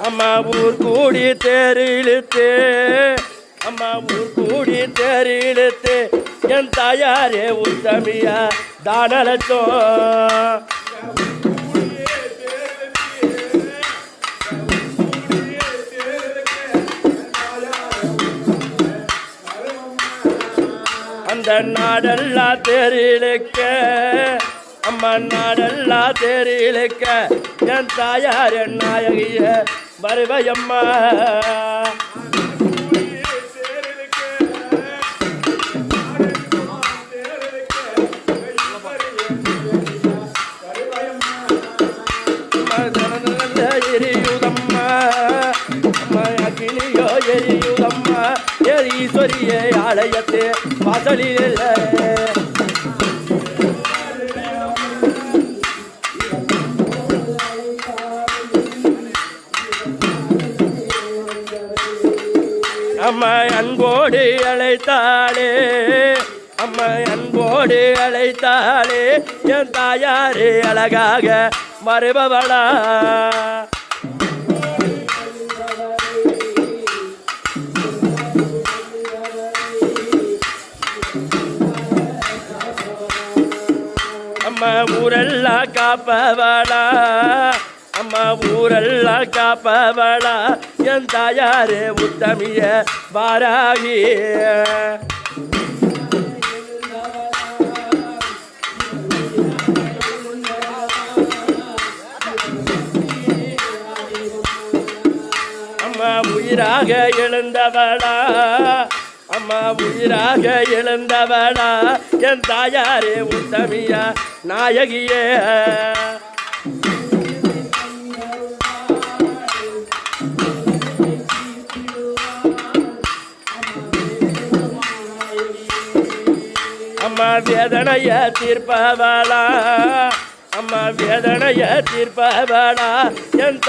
அம்மா ஊர் கூடி தேரிழுத்து அம்மா ஊர் கூடி தேரிழுத்து என் தாயாரே உத்தமியா தானலத்தோம் அந்த நாடெல்லாம் தேரிழுக்க அம்மா நாடெல்லாம் தேரிழுக்க என் தாயார் என் நாயகிய வருவையம்மா எரியுதம்மா அம்மா அக்கினியோ எரியுதம்மா ஈஸ்வரியே ஆலயத்தே வாசலில் அம்மா அன்போடு அழைத்தாளே அம்மா அன்போடு அழைத்தாளே என் தாயாரே அழகாக மறுபவளா அம்மா ஊரெல்லாம் காப்பவளா அம்மா ஊரெல்லாம் காப்பவளா என் தாயாரே உத்தமிய வாராகி அம்மா உயிராக எழுந்தவளா அம்மா உயிராக எழுந்தவளா என் தாயாரே உத்தமியா நாயகியே அம்மா வேதனைய தீர்ப்பவளா அம்மா வேதனைய தீர்ப்பவளா என்